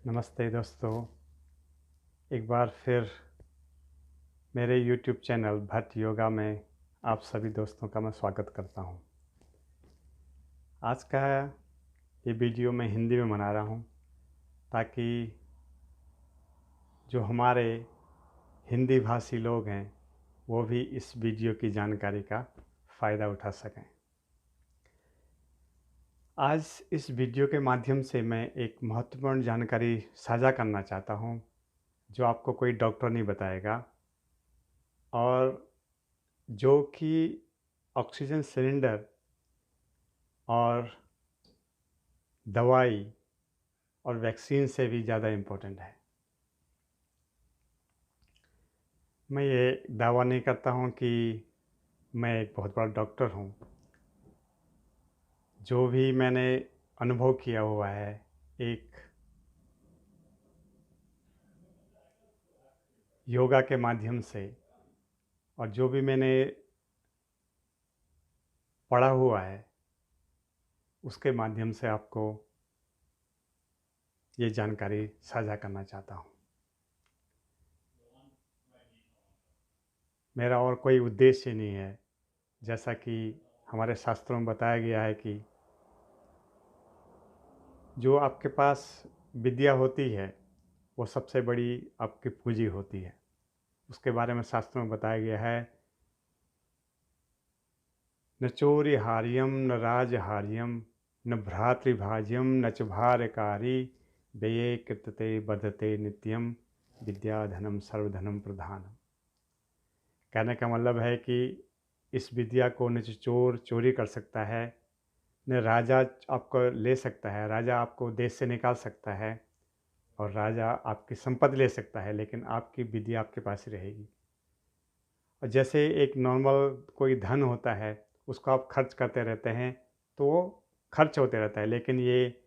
नमस्ते दोस्तों। एक बार फिर मेरे YouTube चैनल भट्ट योगा में आप सभी दोस्तों का मैं स्वागत करता हूं। आज का ये वीडियो मैं हिंदी में बना रहा हूं ताकि जो हमारे हिंदी भाषी लोग हैं वो भी इस वीडियो की जानकारी का फ़ायदा उठा सकें। आज इस वीडियो के माध्यम से मैं एक महत्वपूर्ण जानकारी साझा करना चाहता हूं जो आपको कोई डॉक्टर नहीं बताएगा और जो कि ऑक्सीजन सिलेंडर और दवाई और वैक्सीन से भी ज़्यादा इम्पोर्टेंट है। मैं ये दावा नहीं करता हूँ कि मैं एक बहुत बड़ा डॉक्टर हूँ। जो भी मैंने अनुभव किया हुआ है एक योगा के माध्यम से और जो भी मैंने पढ़ा हुआ है उसके माध्यम से आपको ये जानकारी साझा करना चाहता हूँ। मेरा और कोई उद्देश्य नहीं है। जैसा कि हमारे शास्त्रों में बताया गया है कि जो आपके पास विद्या होती है वो सबसे बड़ी आपकी पूंजी होती है। उसके बारे में शास्त्रों में बताया गया है, न चोर्यहार्यम न राजहार्यम न भ्रातृभाज्यम न च भारकारी व्यये कृतते बधते नित्यम विद्याधनम सर्वधनम प्रधानम। कहने का मतलब है कि इस विद्या को न चोर चोरी कर सकता है, न राजा आपको ले सकता है, राजा आपको देश से निकाल सकता है और राजा आपकी संपत्ति ले सकता है, लेकिन आपकी विद्या आपके पास ही रहेगी। और जैसे एक नॉर्मल कोई धन होता है उसको आप खर्च करते रहते हैं तो वो खर्च होते रहता है, लेकिन ये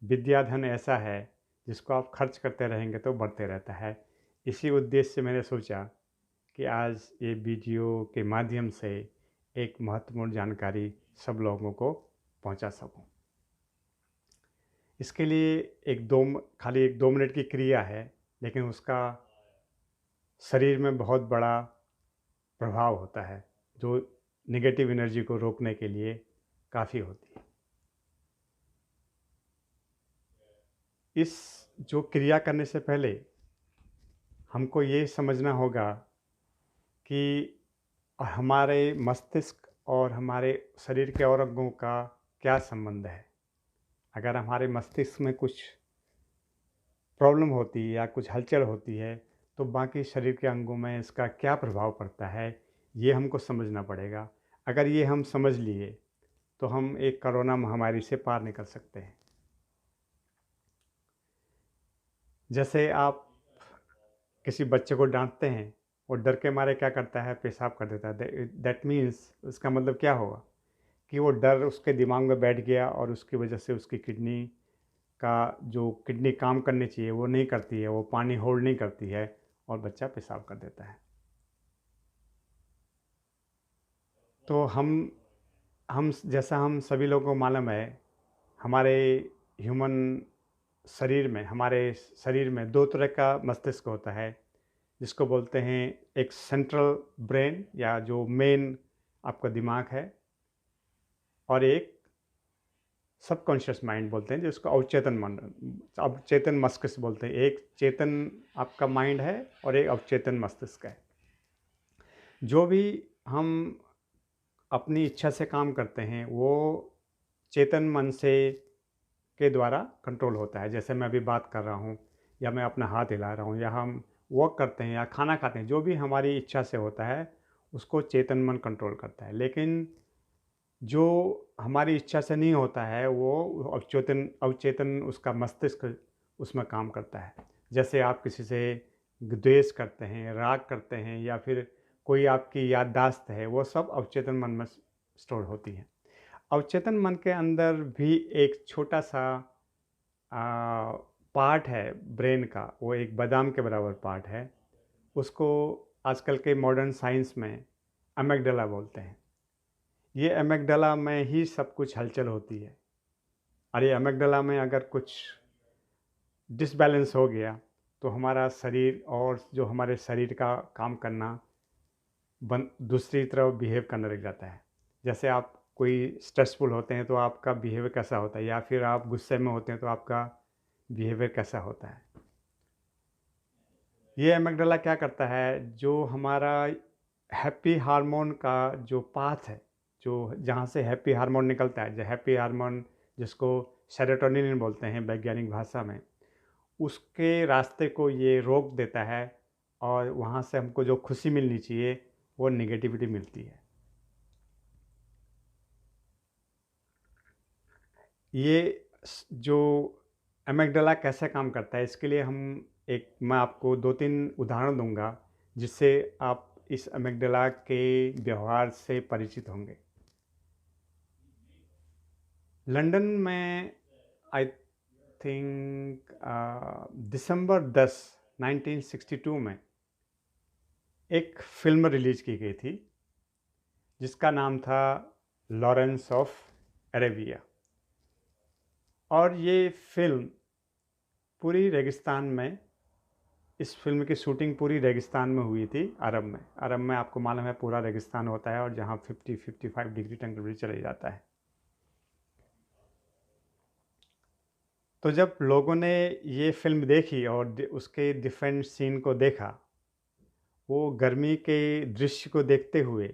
विद्या धन ऐसा है जिसको आप खर्च करते रहेंगे तो बढ़ते रहता है। इसी उद्देश्य से मैंने सोचा कि आज ये वीडियो के माध्यम से एक महत्वपूर्ण जानकारी सब लोगों को पहुंचा सकूं। इसके लिए खाली एक 2 मिनट की क्रिया है, लेकिन उसका शरीर में बहुत बड़ा प्रभाव होता है जो नेगेटिव एनर्जी को रोकने के लिए काफ़ी होती है। इस जो क्रिया करने से पहले हमको ये समझना होगा कि हमारे मस्तिष्क और हमारे शरीर के और अंगों का क्या संबंध है। अगर हमारे मस्तिष्क में कुछ प्रॉब्लम होती है या कुछ हलचल होती है तो बाकी शरीर के अंगों में इसका क्या प्रभाव पड़ता है ये हमको समझना पड़ेगा। अगर ये हम समझ लिए तो हम एक कोरोना महामारी से पार निकल सकते हैं। जैसे आप किसी बच्चे को डांटते हैं, वो डर के मारे क्या करता है, पेशाब कर देता है। दैट मीन्स उसका मतलब क्या होगा कि वो डर उसके दिमाग में बैठ गया और उसकी वजह से उसकी किडनी का जो किडनी काम करनी चाहिए वो नहीं करती है, वो पानी होल्ड नहीं करती है और बच्चा पेशाब कर देता है। तो हम जैसा हम सभी लोगों को मालूम है, हमारे ह्यूमन हमारे शरीर में 2 तरह का मस्तिष्क होता है जिसको बोलते हैं एक सेंट्रल ब्रेन या जो मेन आपका दिमाग है, और एक सबकॉन्शियस माइंड बोलते हैं जिसको अवचेतन मस्तिष्क बोलते हैं। एक चेतन आपका माइंड है और एक अवचेतन मस्तिष्क है। जो भी हम अपनी इच्छा से काम करते हैं वो चेतन मन से के द्वारा कंट्रोल होता है। जैसे मैं अभी बात कर रहा हूँ या मैं अपना हाथ हिला रहा हूँ या हम वॉक करते हैं या खाना खाते हैं, जो भी हमारी इच्छा से होता है उसको चेतन मन कंट्रोल करता है। लेकिन जो हमारी इच्छा से नहीं होता है वो अवचेतन उसका मस्तिष्क उसमें काम करता है। जैसे आप किसी से द्वेष करते हैं, राग करते हैं या फिर कोई आपकी याददाश्त है, वो सब अवचेतन मन में स्टोर होती है। अवचेतन मन के अंदर भी एक छोटा सा पार्ट है ब्रेन का, वो एक बादाम के बराबर पार्ट है। उसको आजकल के मॉडर्न साइंस में अमेगडाला बोलते हैं। ये अमेगडाला में ही सब कुछ हलचल होती है और ये अमेगडाला में अगर कुछ डिसबैलेंस हो गया तो हमारा शरीर और जो हमारे शरीर का काम करना दूसरी तरफ बिहेव करने लग जाता है। जैसे आप कोई स्ट्रेसफुल होते हैं तो आपका बिहेवियर कैसा होता है, या फिर आप गुस्से में होते हैं तो आपका बिहेवियर कैसा होता है। ये एमिग्डाला क्या करता है, जो हमारा हैप्पी हार्मोन का जो पाथ है, जो जहाँ से हैप्पी हार्मोन निकलता है, जो हैप्पी हार्मोन जिसको सेरोटोनिन बोलते हैं वैज्ञानिक भाषा में, उसके रास्ते को ये रोक देता है और वहाँ से हमको जो खुशी मिलनी चाहिए वो निगेटिविटी मिलती है। ये जो एमिग्डाला कैसे काम करता है, इसके लिए मैं आपको 2-3 उदाहरण दूंगा जिससे आप इस एमिग्डाला के व्यवहार से परिचित होंगे। लंदन में आई थिंक दिसंबर 10, 1962 में एक फिल्म रिलीज की गई थी जिसका नाम था लॉरेंस ऑफ अरेबिया। और ये फिल्म पूरी रेगिस्तान में, इस फिल्म की शूटिंग पूरी रेगिस्तान में हुई थी, अरब में। अरब में आपको मालूम है पूरा रेगिस्तान होता है और जहाँ 50-55 डिग्री टेम्परेचर चले जाता है। तो जब लोगों ने ये फिल्म देखी और उसके डिफरेंट सीन को देखा, वो गर्मी के दृश्य को देखते हुए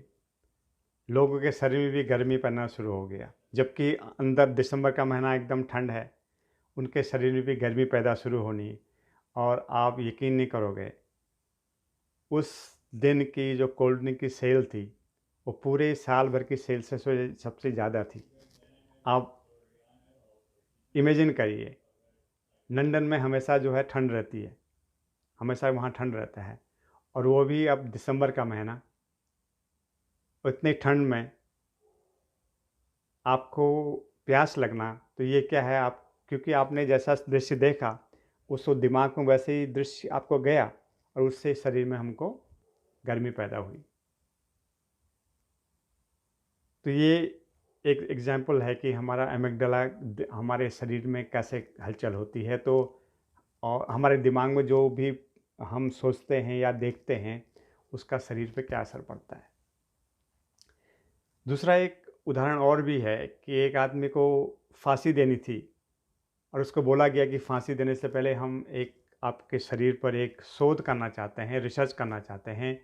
लोगों के शरीर में भी गर्मी पड़ना शुरू हो गया। जबकि अंदर दिसंबर का महीना एकदम ठंड है, उनके शरीर में भी गर्मी पैदा शुरू होनी। और आप यकीन नहीं करोगे, उस दिन की जो कोल्ड ड्रिंक की सेल थी वो पूरे साल भर की सेल से सबसे ज़्यादा थी। आप इमेजिन करिए, लंदन में हमेशा जो है ठंड रहती है, हमेशा वहाँ ठंड रहता है, और वो भी अब दिसंबर का महीना। इतनी ठंड में आपको प्यास लगना, तो ये क्या है, आप क्योंकि आपने जैसा दृश्य देखा उसको दिमाग में वैसे ही दृश्य आपको गया और उससे शरीर में हमको गर्मी पैदा हुई। तो ये एक एग्जाम्पल है कि हमारा एमिग्डाला हमारे शरीर में कैसे हलचल होती है। तो और हमारे दिमाग में जो भी हम सोचते हैं या देखते हैं उसका शरीर पे क्या असर पड़ता है। दूसरा एक उदाहरण और भी है कि एक आदमी को फांसी देनी थी और उसको बोला गया कि फांसी देने से पहले हम एक आपके शरीर पर एक शोध करना चाहते हैं, रिसर्च करना चाहते हैं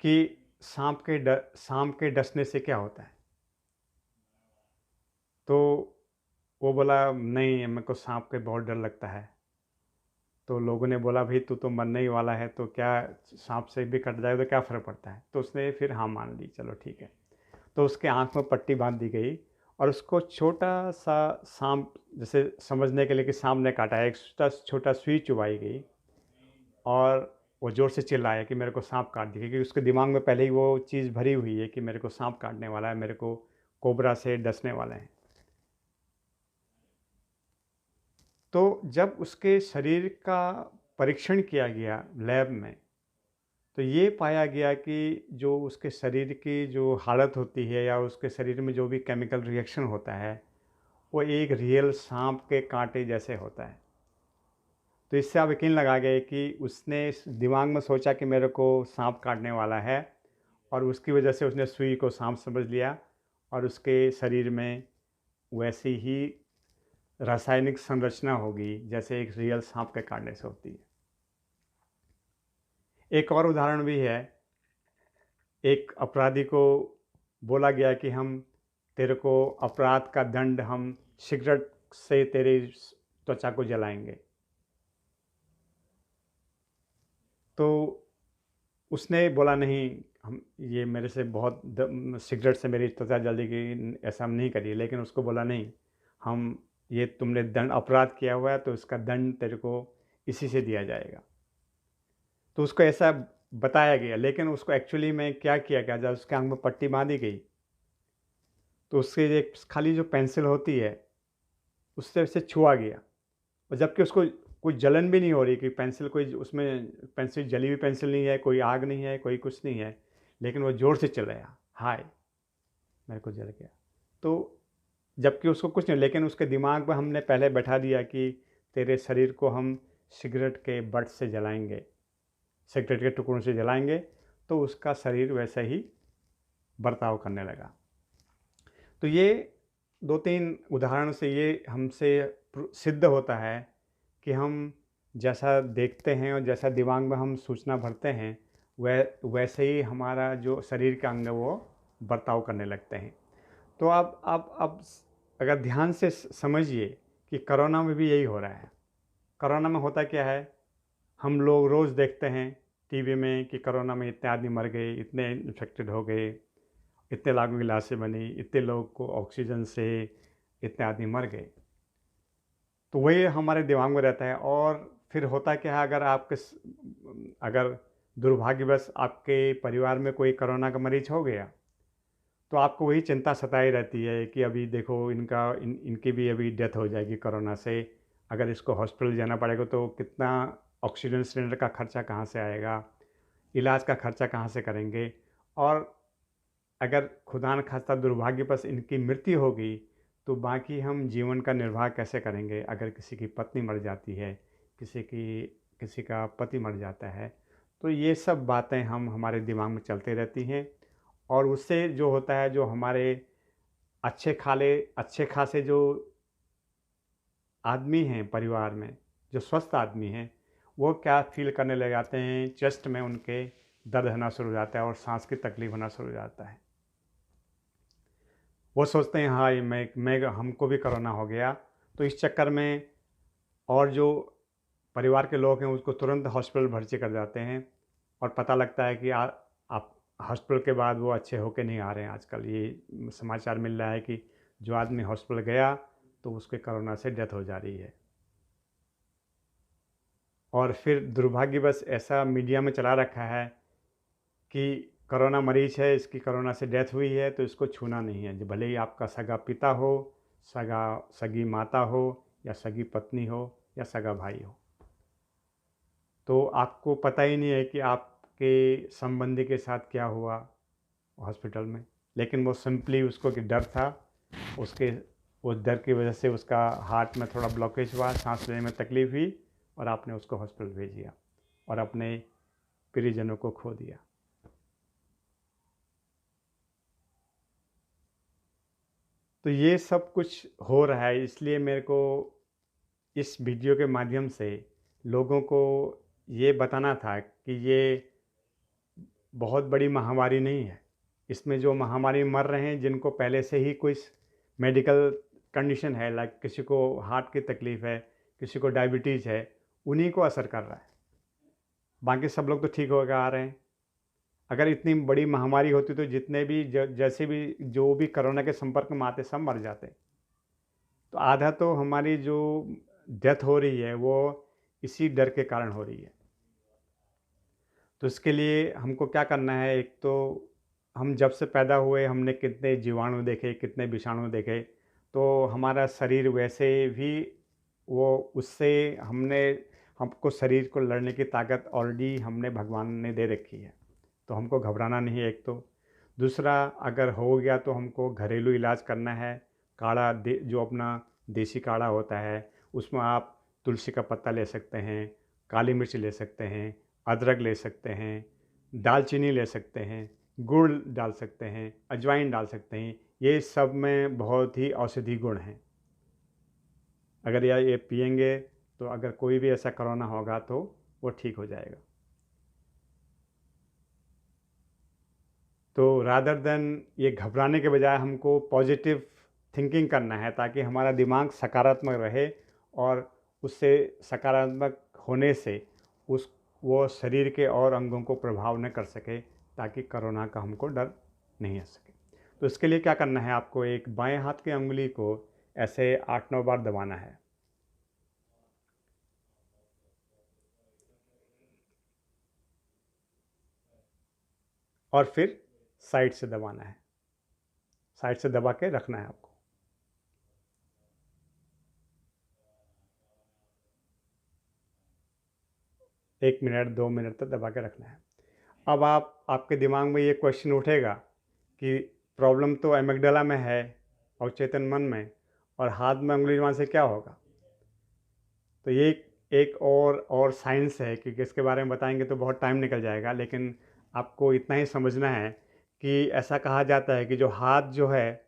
कि सांप के डसने से क्या होता है। तो वो बोला, नहीं, मेरे को सांप के बहुत डर लगता है। तो लोगों ने बोला, भाई तू तो मरने ही वाला है, तो क्या सांप से भी कट जाए तो क्या फ़र्क पड़ता है। तो उसने फिर हाँ मान ली, चलो ठीक है। तो उसके आँख में पट्टी बांध दी गई और उसको छोटा सा सांप, जैसे समझने के लिए कि सांप ने काटा है, एक छोटा सुई चुभाई गई और वो ज़ोर से चिल्लाया कि मेरे को सांप काट दिया, क्योंकि उसके दिमाग में पहले ही वो चीज़ भरी हुई है कि मेरे को सांप काटने वाला है, मेरे को कोबरा से डसने वाला है। तो जब उसके शरीर का परीक्षण किया गया लैब में, तो ये पाया गया कि जो उसके शरीर की जो हालत होती है या उसके शरीर में जो भी केमिकल रिएक्शन होता है वो एक रियल सांप के कांटे जैसे होता है। तो इससे आप यकीन लगा गए कि उसने दिमाग में सोचा कि मेरे को सांप काटने वाला है और उसकी वजह से उसने सुई को सांप समझ लिया और उसके शरीर में वैसी ही रासायनिक संरचना होगी जैसे एक रियल सांप के काटने से होती है। एक और उदाहरण भी है। एक अपराधी को बोला गया कि हम तेरे को अपराध का दंड हम सिगरेट से तेरी त्वचा को जलाएंगे। तो उसने बोला, नहीं, हम ये मेरे से बहुत सिगरेट से मेरी त्वचा जल्दी की, ऐसा हम नहीं करिए। लेकिन उसको बोला, नहीं, हम ये तुमने दंड अपराध किया हुआ है तो इसका दंड तेरे को इसी से दिया जाएगा। तो उसको ऐसा बताया गया, लेकिन उसको एक्चुअली में क्या किया गया, जब उसके आंख में पट्टी बांधी गई तो उससे एक खाली जो पेंसिल होती है उससे उसे छुआ गया, और जबकि उसको कोई जलन भी नहीं हो रही कि पेंसिल, कोई उसमें पेंसिल जली हुई पेंसिल नहीं है, कोई आग नहीं है, कोई कुछ नहीं है, लेकिन वो ज़ोर से चिल्लाया, हाय मेरे को जल गया। तो जबकि उसको कुछ नहीं, लेकिन उसके दिमाग में हमने पहले बैठा दिया कि तेरे शरीर को हम सिगरेट के बट से जलाएंगे, सिगरेट के टुकड़ों से जलाएंगे, तो उसका शरीर वैसे ही बर्ताव करने लगा। तो ये 2-3 उदाहरण से ये हमसे सिद्ध होता है कि हम जैसा देखते हैं और जैसा दिमाग में हम सूचना भरते हैं, वैसे ही हमारा जो शरीर का अंग है वो बर्ताव करने लगते हैं। तो आप अगर ध्यान से समझिए कि कोरोना में भी यही हो रहा है। कोरोना में होता क्या है, हम लोग रोज़ देखते हैं टीवी में कि कोरोना में इतने आदमी मर गए, इतने इन्फेक्टेड हो गए, इतने लाखों की लाशें बनी, इतने लोगों को ऑक्सीजन से इतने आदमी मर गए। तो वही हमारे दिमाग में रहता है। और फिर होता क्या है, अगर दुर्भाग्यवश आपके परिवार में कोई कोरोना का मरीज हो गया, तो आपको वही चिंता सताई रहती है कि अभी देखो इनकी भी अभी डेथ हो जाएगी कोरोना से, अगर इसको हॉस्पिटल जाना पड़ेगा तो कितना ऑक्सीजन सिलेंडर का खर्चा कहाँ से आएगा, इलाज का खर्चा कहाँ से करेंगे। और अगर खुदा न खास्ता दुर्भाग्यवश इनकी मृत्यु होगी तो बाकी हम जीवन का निर्वाह कैसे करेंगे। अगर किसी की पत्नी मर जाती है, किसी का पति मर जाता है, तो ये सब बातें हमारे दिमाग में चलते रहती हैं। और उससे जो होता है, जो हमारे अच्छे खासे जो आदमी हैं परिवार में, जो स्वस्थ आदमी हैं, वो क्या फील करने लग जाते हैं, चेस्ट में उनके दर्द होना शुरू हो जाता है और सांस की तकलीफ होना शुरू हो जाता है। वो सोचते हैं हाँ मैं हमको भी कोरोना हो गया। तो इस चक्कर में और जो परिवार के लोग हैं उसको तुरंत हॉस्पिटल भर्ती कर जाते हैं। और पता लगता है कि आप हॉस्पिटल के बाद वो अच्छे होके नहीं आ रहे हैं। आजकल ये समाचार मिल रहा है कि जो आदमी हॉस्पिटल गया तो उसके कोरोना से डेथ हो जा रही है। और फिर दुर्भाग्यवश ऐसा मीडिया में चला रखा है कि कोरोना मरीज है, इसकी कोरोना से डेथ हुई है तो इसको छूना नहीं है, जो भले ही आपका सगा पिता हो, सगी माता हो, या सगी पत्नी हो, या सगा भाई हो। तो आपको पता ही नहीं है कि आपके संबंधी के साथ क्या हुआ हॉस्पिटल में, लेकिन वो सिंपली उसको कि डर था, उस डर की वजह से उसका हार्ट में थोड़ा ब्लॉकेज हुआ, सांस लेने में तकलीफ हुई और आपने उसको हॉस्पिटल भेज दिया और अपने प्रियजनों को खो दिया। तो ये सब कुछ हो रहा है, इसलिए मेरे को इस वीडियो के माध्यम से लोगों को ये बताना था कि ये बहुत बड़ी महामारी नहीं है। इसमें जो महामारी मर रहे हैं, जिनको पहले से ही कोई मेडिकल कंडीशन है, लाइक किसी को हार्ट की तकलीफ़ है, किसी को डायबिटीज़ है, उन्हीं को असर कर रहा है। बाकी सब लोग तो ठीक हो आ रहे हैं। अगर इतनी बड़ी महामारी होती तो जितने भी जैसे भी जो भी कोरोना के संपर्क में आते सब मर जाते। तो आधा तो हमारी जो डेथ हो रही है वो इसी डर के कारण हो रही है। तो इसके लिए हमको क्या करना है, एक तो हम जब से पैदा हुए हमने कितने जीवाणु देखे, कितने विषाणु देखे, तो हमारा शरीर वैसे भी वो उससे हमको शरीर को लड़ने की ताकत ऑलरेडी हमने भगवान ने दे रखी है। तो हमको घबराना नहीं है एक तो। दूसरा, अगर हो गया तो हमको घरेलू इलाज करना है। जो अपना देसी काढ़ा होता है उसमें आप तुलसी का पत्ता ले सकते हैं, काली मिर्च ले सकते हैं, अदरक ले सकते हैं, दालचीनी ले सकते हैं, गुड़ डाल सकते हैं, अजवाइन डाल सकते हैं। ये सब में बहुत ही औषधि गुण हैं। अगर ये पिएंगे तो अगर कोई भी ऐसा कोरोना होगा तो वो ठीक हो जाएगा। तो रादर देन ये घबराने के बजाय हमको पॉजिटिव थिंकिंग करना है, ताकि हमारा दिमाग सकारात्मक रहे और उससे सकारात्मक होने से वो शरीर के और अंगों को प्रभाव न कर सके, ताकि कोरोना का हमको डर नहीं आ सके। तो इसके लिए क्या करना है, आपको एक बाएं हाथ की उंगली को ऐसे 8-9 बार दबाना है। और फिर साइड से दबाना है, साइड से दबा के रखना है आपको। एक मिनट 2 मिनट तक दबा के रखना है। अब आपके दिमाग में ये क्वेश्चन उठेगा कि प्रॉब्लम तो एमिगडाला में है और चेतन मन में, और हाथ में उंगली दबाने से क्या होगा। तो ये एक और साइंस है, क्योंकि इसके बारे में बताएंगे तो बहुत टाइम निकल जाएगा, लेकिन आपको इतना ही समझना है कि ऐसा कहा जाता है कि जो हाथ जो है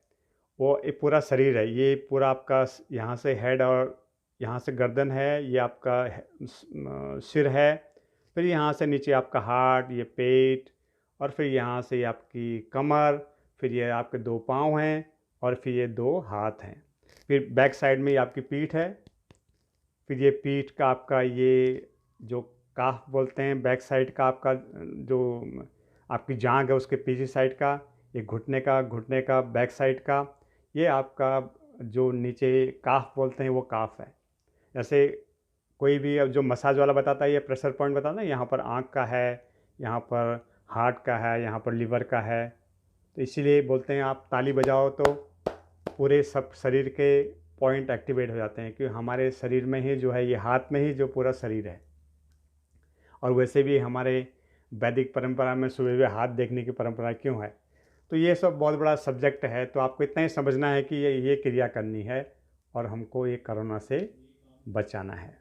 वो एक पूरा शरीर है। ये पूरा आपका यहाँ से हेड और यहाँ से गर्दन है, ये आपका सिर है, फिर यहाँ से नीचे आपका हार्ट, ये पेट, और फिर यहाँ से ये आपकी कमर, फिर ये आपके दो पाँव हैं, और फिर ये दो हाथ हैं। फिर बैक साइड में ये आपकी पीठ है, फिर ये पीठ का आपका ये जो काफ बोलते हैं, बैक साइड का आपका जो आपकी जांघ है उसके पीछे साइड का, ये घुटने का बैक साइड का, ये आपका जो नीचे काफ बोलते हैं वो काफ है। जैसे कोई भी अब जो मसाज वाला बताता है, ये प्रेशर पॉइंट बताता है, यहाँ पर आँख का है, यहाँ पर हार्ट का है, यहाँ पर लीवर का है। तो इसीलिए बोलते हैं आप ताली बजाओ तो पूरे सब शरीर के पॉइंट एक्टिवेट हो जाते हैं, क्योंकि हमारे शरीर में ही जो है, ये हाथ में ही जो पूरा शरीर है। और वैसे भी हमारे वैदिक परंपरा में सुबह सुबह हाथ देखने की परंपरा क्यों है। तो ये सब बहुत बड़ा सब्जेक्ट है। तो आपको इतना ही समझना है कि ये क्रिया करनी है और हमको ये कोरोना से बचाना है।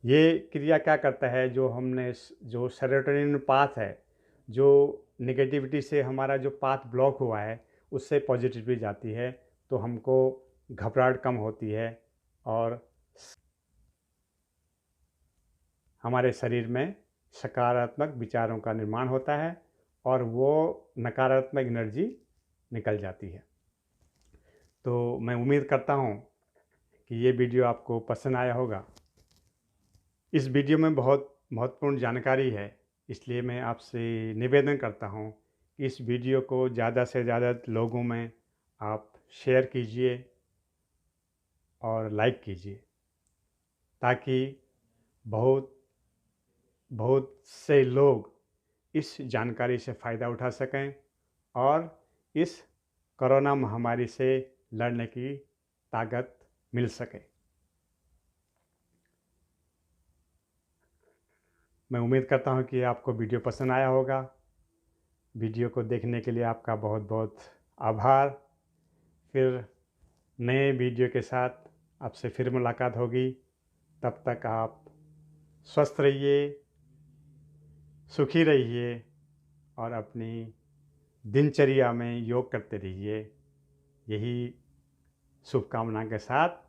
ये क्रिया क्या करता है, जो हमने जो सेरोटोनिन पाथ है, जो नेगेटिविटी से हमारा जो पाथ ब्लॉक हुआ है उससे पॉजिटिविटी जाती है, तो हमको घबराहट कम होती है और हमारे शरीर में सकारात्मक विचारों का निर्माण होता है और वो नकारात्मक एनर्जी निकल जाती है। तो मैं उम्मीद करता हूँ कि ये वीडियो आपको पसंद आया होगा। इस वीडियो में बहुत महत्वपूर्ण जानकारी है, इसलिए मैं आपसे निवेदन करता हूँ कि इस वीडियो को ज़्यादा से ज़्यादा लोगों में आप शेयर कीजिए और लाइक कीजिए, ताकि बहुत बहुत से लोग इस जानकारी से फ़ायदा उठा सकें और इस कोरोना महामारी से लड़ने की ताकत मिल सके। मैं उम्मीद करता हूँ कि आपको वीडियो पसंद आया होगा। वीडियो को देखने के लिए आपका बहुत बहुत आभार। फिर नए वीडियो के साथ आपसे फिर मुलाकात होगी। तब तक आप स्वस्थ रहिए, सुखी रहिए और अपनी दिनचर्या में योग करते रहिए। यही शुभकामना के साथ